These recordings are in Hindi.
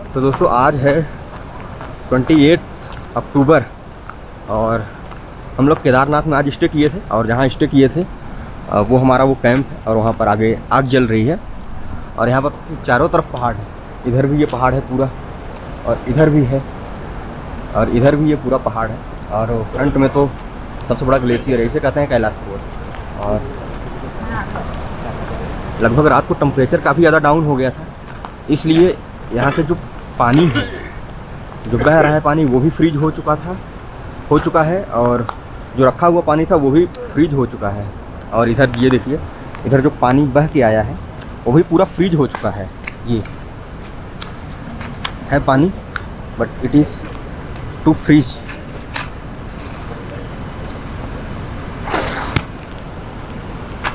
तो दोस्तों आज है 28 अक्टूबर और हम लोग केदारनाथ में आज स्टे किए थे और जहाँ स्टे किए थे वो हमारा वो कैंप है और वहाँ पर आगे आग जल रही है और यहाँ पर चारों तरफ पहाड़ है। इधर भी ये पहाड़ है पूरा और इधर भी है और इधर भी ये पूरा पहाड़ है और फ्रंट में तो सबसे बड़ा ग्लेशियर है, इसे कहते हैं कैलाश पर्वत। और लगभग रात को टेम्परेचर काफ़ी ज़्यादा डाउन हो गया था, इसलिए यहाँ के जो पानी है, जो बह रहा है पानी, वो भी फ्रीज हो चुका है और जो रखा हुआ पानी था वो भी फ्रीज हो चुका है। और इधर ये देखिए, इधर जो पानी बह के आया है वो भी पूरा फ्रीज हो चुका है। ये है पानी but it is to freeze.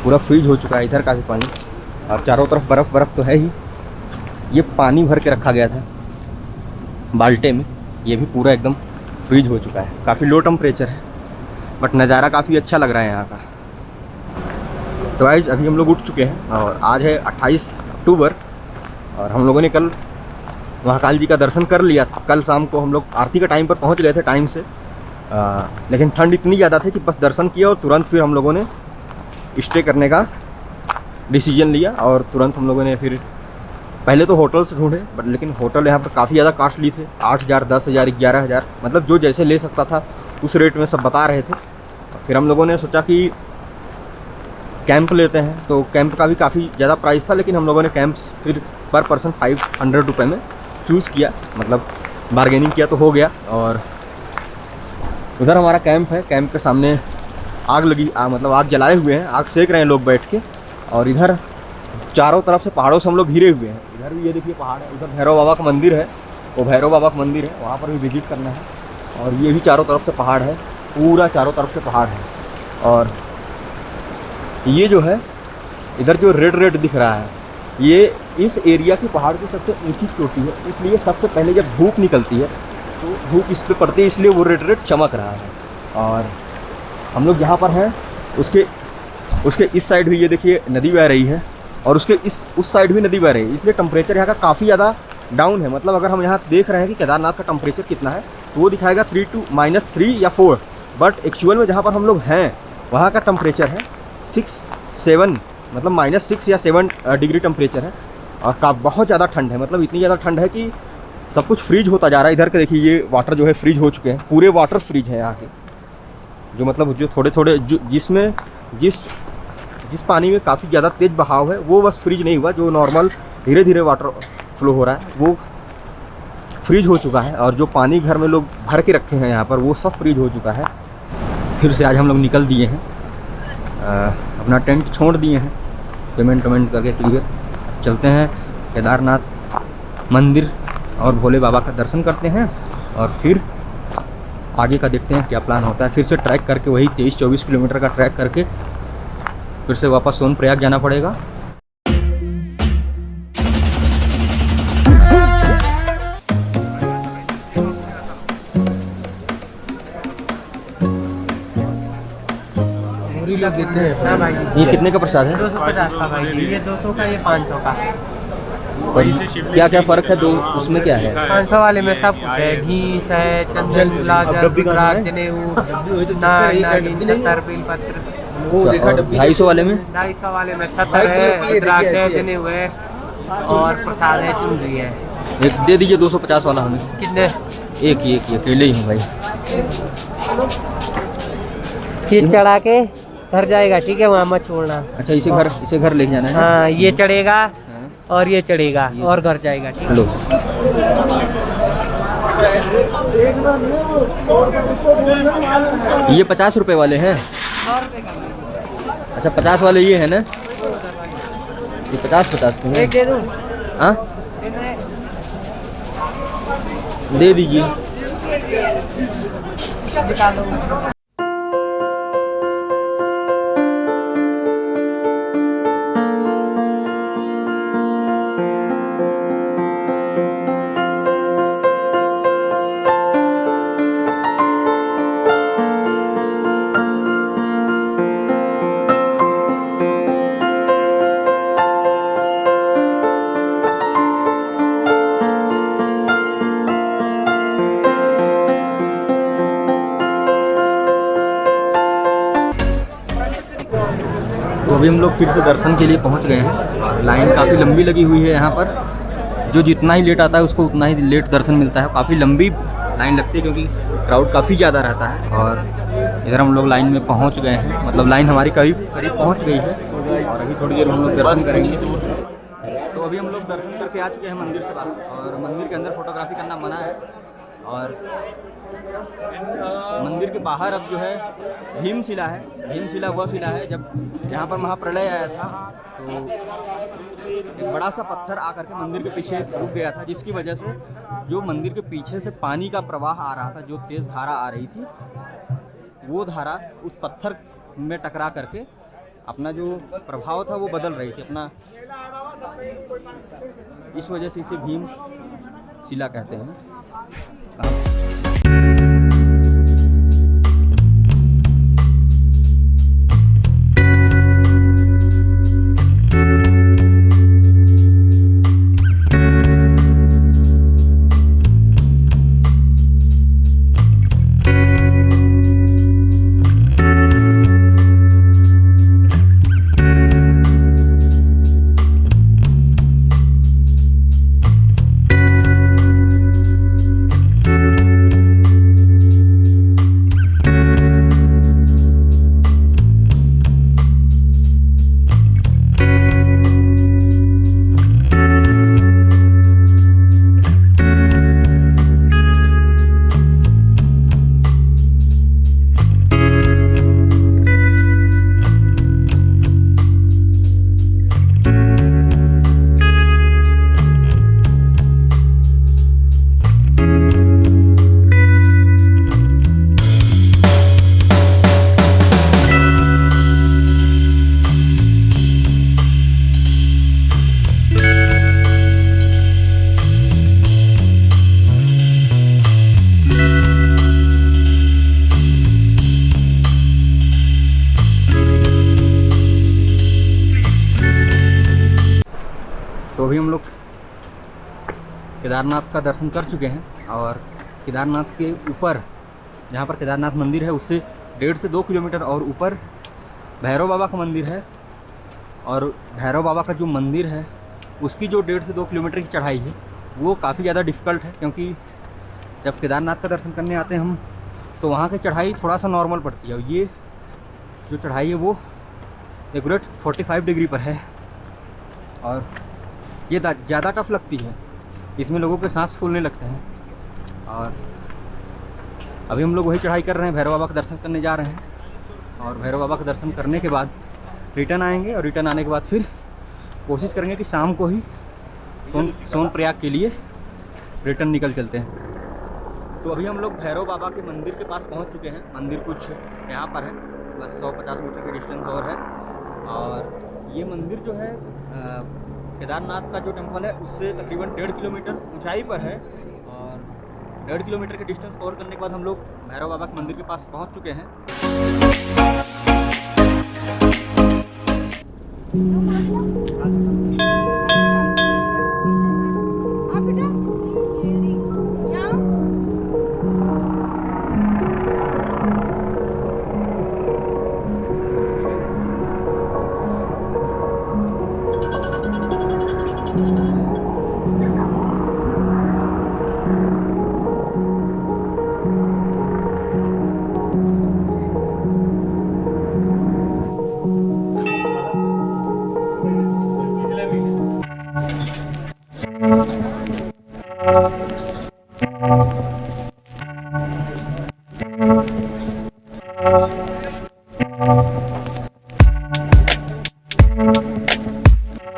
पूरा फ्रीज हो चुका है इधर का भी पानी और चारों तरफ बर्फ़ तो है ही। ये पानी भर के रखा गया था बाल्टे में, ये भी पूरा एकदम फ्रीज हो चुका है। काफ़ी लो टेम्परेचर है बट नज़ारा काफ़ी अच्छा लग रहा है यहाँ का। तो गाइस अभी हम लोग उठ चुके हैं और आज है 28 अक्टूबर और हम लोगों ने कल महाकाल जी का दर्शन कर लिया था। कल शाम को हम लोग आरती के टाइम पर पहुँच गए थे टाइम से, लेकिन ठंड इतनी ज़्यादा थी कि बस दर्शन किया और तुरंत फिर हम लोगों ने स्टे करने का डिसीजन लिया। और तुरंत हम लोगों ने फिर पहले तो होटल्स ढूंढे बट लेकिन होटल यहाँ पर काफ़ी ज़्यादा कॉस्टली थे। 8,000, 10,000, 11,000, मतलब जो जैसे ले सकता था उस रेट में सब बता रहे थे। फिर हम लोगों ने सोचा कि कैंप लेते हैं, तो कैंप का भी काफ़ी ज़्यादा प्राइस था, लेकिन हम लोगों ने कैंप फिर पर पर्सन 500 रुपये में चूज़ किया, मतलब बारगेनिंग किया तो हो गया। और उधर हमारा कैंप है, कैंप के सामने आग लगी, मतलब आग जलाए हुए हैं, आग सेक रहे हैं लोग बैठ के। और इधर चारों तरफ से पहाड़ों से हम लोग घिरे हुए हैं। इधर भी ये देखिए पहाड़ है, उधर भैरव बाबा का मंदिर है, वो भैरव बाबा का मंदिर है, वहाँ पर भी विजिट करना है। और ये भी चारों तरफ से पहाड़ है, पूरा चारों तरफ से पहाड़ है। और ये जो है इधर जो रेड दिख रहा है, ये इस एरिया की पहाड़ की सबसे ऊंची चोटी है, इसलिए सबसे पहले जब धूप निकलती है तो धूप इस पर पड़ती है, इसलिए वो रेड चमक रहा है। और हम लोग जहाँ पर हैं उसके इस साइड भी ये देखिए नदी बह रही है और उसके उस साइड भी नदी बह रही है, इसलिए टेम्परेचर यहाँ का काफ़ी ज़्यादा डाउन है। मतलब अगर हम यहाँ देख रहे हैं कि केदारनाथ का टेम्परेचर कितना है तो वो दिखाएगा -3 या 4, बट एक्चुअल में जहाँ पर हम लोग हैं वहाँ का टेम्परेचर है 6-7, मतलब -6 या 7 डिग्री टेम्परेचर है। और बहुत ज़्यादा ठंड है, मतलब इतनी ज़्यादा ठंड है कि सब कुछ फ्रीज होता जा रहा है। इधर के देखिए ये वाटर जो है फ्रीज हो चुके हैं, पूरे वाटर फ्रीज है यहाँ के, जो मतलब जो थोड़े जिसमें जिस पानी में काफ़ी ज़्यादा तेज़ बहाव है वो बस फ्रीज नहीं हुआ, जो नॉर्मल धीरे धीरे वाटर फ्लो हो रहा है वो फ्रीज हो चुका है। और जो पानी घर में लोग भर के रखे हैं यहाँ पर वो सब फ्रीज हो चुका है। फिर से आज हम लोग निकल दिए हैं, अपना टेंट छोड़ दिए हैं, पेमेंट करके क्लियर चलते हैं केदारनाथ मंदिर और भोले बाबा का दर्शन करते हैं और फिर आगे का देखते हैं क्या प्लान होता है। फिर से ट्रैक करके वही 23-24 किलोमीटर का ट्रैक करके फिर से वापस सोनप्रयाग जाना पड़ेगा। लोग देते हैं। हाँ भाई, ये कितने का प्रसाद है? 250 का भाई, ये 200 का, ये 500 का। क्या क्या फ़र्क है दो उसमें, क्या है? 500 वाले में सब कुछ है, घी है, चंदन, गुलाजल, रुद्राक्ष, जनेऊ, नारियल, छतर, बेलपत्र। 250 वाले में 250 वाले में छतर है, रुद्राक्ष है, जनेऊ है और प्रसाद है, चुनरी है। एक दे दीजिए 250 वाला हमें। कितने? एक अकेले ही हूँ भाई। फिर चढ़ा के घर जाएगा, ठीक है, वहाँ मत छोड़ना। अच्छा, इसे घर लेके जाना है? हाँ, ये चढ़ेगा और ये चढ़ेगा और घर जाएगा, ठीक है। लो, ये 50 रुपए वाले हैं। 100 रुपये का। अच्छा, 50 वाले ये है ना? ये 50-50 के हैं। एक दे दूँ? हाँ दे दीजिए। निकालो। तो अभी हम लोग फिर से दर्शन के लिए पहुंच गए हैं। लाइन काफ़ी लंबी लगी हुई है यहाँ पर। जो जितना ही लेट आता है उसको उतना ही लेट दर्शन मिलता है। काफ़ी लंबी लाइन लगती है क्योंकि क्राउड काफ़ी ज़्यादा रहता है। और इधर हम लोग लाइन में पहुंच गए हैं, मतलब लाइन हमारी करीब पहुंच गई है और अभी थोड़ी देर हम लोग दर्शन करेंगे। तो अभी हम लोग दर्शन करके आ चुके हैं मंदिर से बाहर, और मंदिर के अंदर फोटोग्राफी करना मना है। और मंदिर के बाहर अब जो है भीमशिला है। भीमशिला वह शिला है जब यहाँ पर महाप्रलय आया था तो एक बड़ा सा पत्थर आकर के मंदिर के पीछे रुक गया था, जिसकी वजह से जो मंदिर के पीछे से पानी का प्रवाह आ रहा था, जो तेज़ धारा आ रही थी, वो धारा उस पत्थर में टकरा करके अपना जो प्रभाव था वो बदल रही थी अपना। इस वजह से इसे भीम शिला कहते हैं। तो अभी हम लोग केदारनाथ का दर्शन कर चुके हैं, और केदारनाथ के ऊपर जहाँ पर केदारनाथ मंदिर है उससे 1.5 से 2 किलोमीटर और ऊपर भैरव बाबा का मंदिर है। और भैरव बाबा का जो मंदिर है उसकी जो 1.5 से 2 किलोमीटर की चढ़ाई है वो काफ़ी ज़्यादा डिफ़िकल्ट है, क्योंकि जब केदारनाथ का दर्शन करने आते हैं हम तो वहाँ की चढ़ाई थोड़ा सा नॉर्मल पड़ती है। ये जो चढ़ाई है वो एक्यूरेट 45 डिग्री पर है और ये ज़्यादा टफ लगती है। इसमें लोगों के सांस फूलने लगते हैं। और अभी हम लोग वही चढ़ाई कर रहे हैं, भैरव बाबा का दर्शन करने जा रहे हैं। और भैरव बाबा का दर्शन करने के बाद रिटर्न आएंगे, और रिटर्न आने के बाद फिर कोशिश करेंगे कि शाम को ही सोनप्रयाग के लिए रिटर्न निकल चलते हैं। तो अभी हम लोग भैरव बाबा के मंदिर के पास पहुंच चुके हैं। मंदिर कुछ यहाँ पर है, बस 150 मीटर की डिस्टेंस और है। और ये मंदिर जो है केदारनाथ का जो टेम्पल है उससे तकरीबन 1.5 किलोमीटर ऊंचाई पर है। और 1.5 किलोमीटर के डिस्टेंस कवर करने के बाद हम लोग भैरव बाबा के मंदिर के पास पहुंच चुके हैं।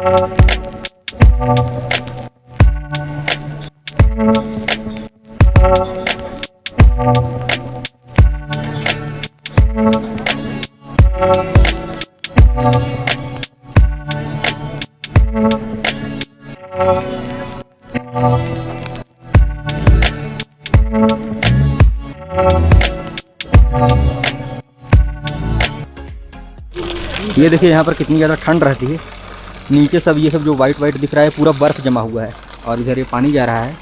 ये देखिए यहाँ पर कितनी ज़्यादा ठंड रहती है। नीचे सब ये सब जो वाइट वाइट दिख रहा है पूरा बर्फ़ जमा हुआ है, और इधर ये पानी जा रहा है,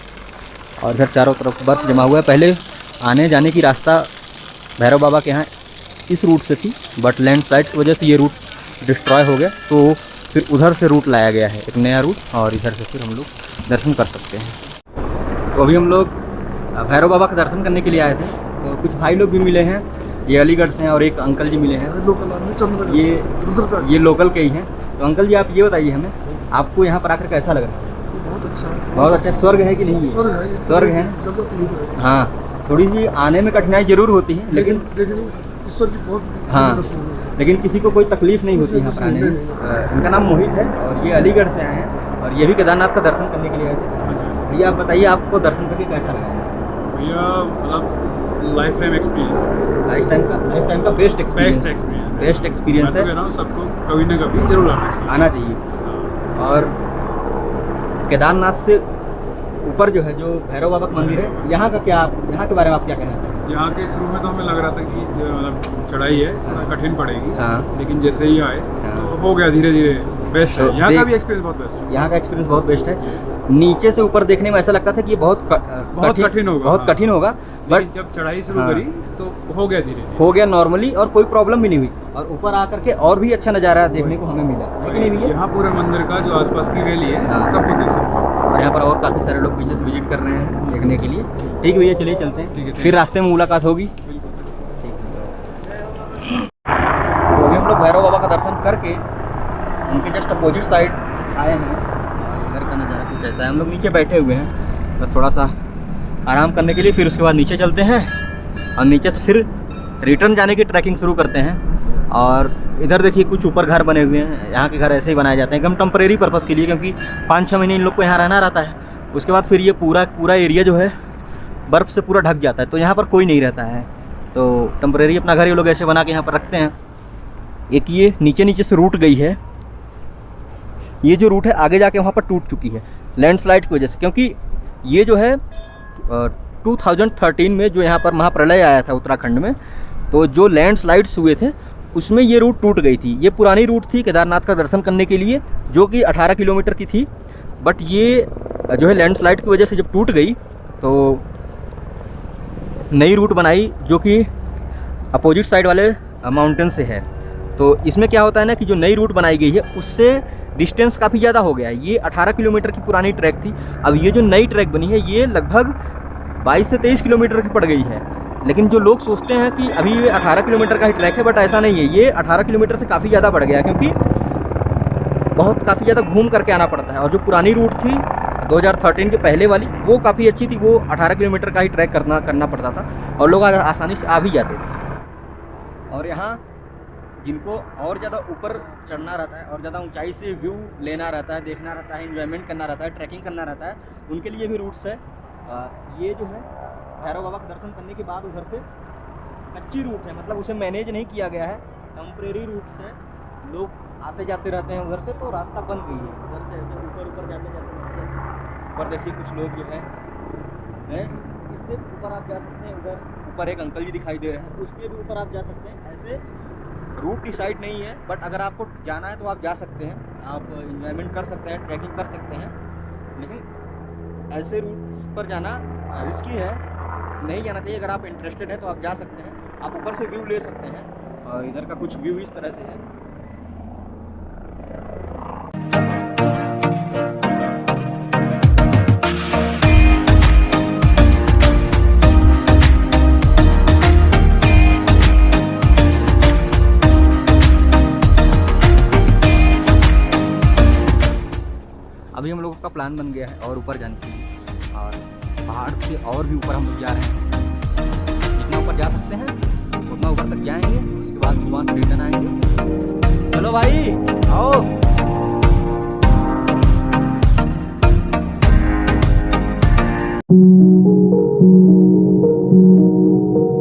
और इधर चारों तरफ बर्फ़ जमा हुआ है। पहले आने जाने की रास्ता भैरव बाबा के यहाँ इस रूट से थी, बट लैंडस्लाइड की वजह से ये रूट डिस्ट्रॉय हो गया, तो फिर उधर से रूट लाया गया है, एक नया रूट, और इधर से फिर हम लोग दर्शन कर सकते हैं। तो अभी हम लोग भैरव बाबा का दर्शन करने के लिए आए थे, तो कुछ भाई लोग भी मिले हैं, ये अलीगढ़ से हैं, और एक अंकल जी मिले हैं, ये लोकल के ही हैं। तो अंकल जी आप ये बताइए हमें, आपको यहाँ पर आकर कैसा लग रहा है? बहुत अच्छा, बहुत अच्छा। स्वर्ग है कि नहीं? स्वर्ग है। हाँ, थोड़ी सी आने में कठिनाई जरूर होती है, लेकिन ईश्वर की बहुत, हाँ, लेकिन किसी को कोई तकलीफ नहीं होती यहाँ पर आने में। इनका नाम मोहित है, और ये अलीगढ़ से आए हैं, और ये भी केदारनाथ का दर्शन करने के लिए आए थे। भैया आप बताइए, आपको दर्शन करके कैसा लगा? भैया मतलब life time experience, life time का बेस्ट एक्सपीरियंस है। मैं तो सबको कभी ना कभी जरूर आना चाहिए। और केदारनाथ से ऊपर जो है, जो भैरव बाबा का मंदिर है, यहाँ का क्या, यहाँ के बारे में आप क्या कहना चाहते हैं? यहाँ के शुरू में तो हमें लग रहा था कि मतलब चढ़ाई है, हाँ। कठिन पड़ेगी, हाँ। लेकिन जैसे ही आए हाँ। तो हो गया, धीरे धीरे बेस्ट है। तो यहाँ का भी एक्सपीरियंस बहुत बेस्ट है। यहाँ का एक्सपीरियंस बहुत बेस्ट है। नीचे से ऊपर देखने में ऐसा लगता था कि ये बहुत कठिन होगा, बहुत कठिन होगा, बट जब चढ़ाई शुरू हाँ। करी तो हो गया, धीरे हो गया नॉर्मली, और कोई प्रॉब्लम भी नहीं हुई, और ऊपर आकर के और भी अच्छा नज़ारा देखने को हमें मिला, है कि नहीं भैया? यहाँ पूरे मंदिर का जो आसपास की वैली है, हाँ। सब कुछ देख सकते हैं। और यहाँ पर और काफ़ी सारे लोग पीछे से विजिट कर रहे हैं देखने के लिए। ठीक है भैया, चलिए चलते हैं, ठीक है, फिर रास्ते में मुलाकात होगी। बिल्कुल। तो अभी हम लोग भैरव बाबा का दर्शन करके उनके जस्ट अपोजिट साइड आए हैं, और इधर का नज़ारा कुछ ऐसा है। हम लोग नीचे बैठे हुए हैं बस थोड़ा सा आराम करने के लिए, फिर उसके बाद नीचे चलते हैं, और नीचे से फिर रिटर्न जाने की ट्रैकिंग शुरू करते हैं। और इधर देखिए कुछ ऊपर घर बने हुए हैं, यहाँ के घर ऐसे ही बनाए जाते हैं एकदम टेम्परेरी पर्पज़ के लिए, क्योंकि 5-6 महीने इन लोग को यहाँ रहना रहता है। उसके बाद फिर ये पूरा एरिया जो है बर्फ़ से पूरा ढक जाता है, तो यहाँ पर कोई नहीं रहता है, तो टेम्परेरी अपना घर ये लोग ऐसे बना के यहाँ पर रखते हैं। एक ये नीचे से रूट गई है, ये जो रूट है आगे जाके वहाँ पर टूट चुकी है लैंडस्लाइड की वजह से, क्योंकि ये जो है 2013 में जो यहाँ पर महाप्रलय आया था उत्तराखंड में, तो जो लैंडस्लाइड्स हुए थे उसमें ये रूट टूट गई थी। ये पुरानी रूट थी केदारनाथ का दर्शन करने के लिए, जो कि 18 किलोमीटर की थी, बट ये जो है लैंडस्लाइड की वजह से जब टूट गई तो नई रूट बनाई, जो कि अपोजिट साइड वाले माउंटेन से है। तो इसमें क्या होता है ना कि जो नई रूट बनाई गई है उससे डिस्टेंस काफ़ी ज़्यादा हो गया है। ये 18 किलोमीटर की पुरानी ट्रैक थी, अब ये जो नई ट्रैक बनी है ये लगभग 22 से 23 किलोमीटर की पड़ गई है। लेकिन जो लोग सोचते हैं कि अभी ये 18 किलोमीटर का ही ट्रैक है, बट ऐसा नहीं है, ये 18 किलोमीटर से काफ़ी ज़्यादा बढ़ गया, क्योंकि काफ़ी ज़्यादा घूम करके आना पड़ता है। और जो पुरानी रूट थी 2013 के पहले वाली, वो काफ़ी अच्छी थी, वो 18 किलोमीटर का ही ट्रैक करना पड़ता था, और लोग आसानी से आ भी जाते थे। और यहाँ जिनको और ज़्यादा ऊपर चढ़ना रहता है और ज़्यादा ऊंचाई से व्यू लेना रहता है, देखना रहता है, एंजॉयमेंट करना रहता है, ट्रैकिंग करना रहता है, उनके लिए भी रूट्स है। ये जो है भैरव बाबा का दर्शन करने के बाद उधर से कच्ची रूट है, मतलब उसे मैनेज नहीं किया गया है, टेम्परेरी रूट्स है, लोग आते जाते रहते हैं उधर से, तो रास्ता बन गई है। उधर से ऐसे ऊपर जाते ऊपर देखिए कुछ लोग जो है इससे ऊपर आप जा सकते हैं। उधर ऊपर एक अंकल जी दिखाई दे रहे हैं, उसके भी ऊपर आप जा सकते हैं। ऐसे रूट डिसाइड नहीं है, बट अगर आपको जाना है तो आप जा सकते हैं, आप इंजॉयमेंट कर सकते हैं, ट्रैकिंग कर सकते हैं। लेकिन ऐसे रूट पर जाना रिस्की है, नहीं जाना चाहिए। अगर आप इंटरेस्टेड हैं तो आप जा सकते हैं, आप ऊपर से व्यू ले सकते हैं, और इधर का कुछ व्यू इस तरह से है। अभी हम लोगों का प्लान बन गया है और ऊपर जाने के लिए, और पहाड़ से और भी ऊपर हम लोग जा रहे हैं। जितना ऊपर जा सकते हैं उतना ऊपर तक जाएंगे, उसके बाद वहाँ से रिटर्न आएंगे। चलो भाई आओ।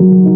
है।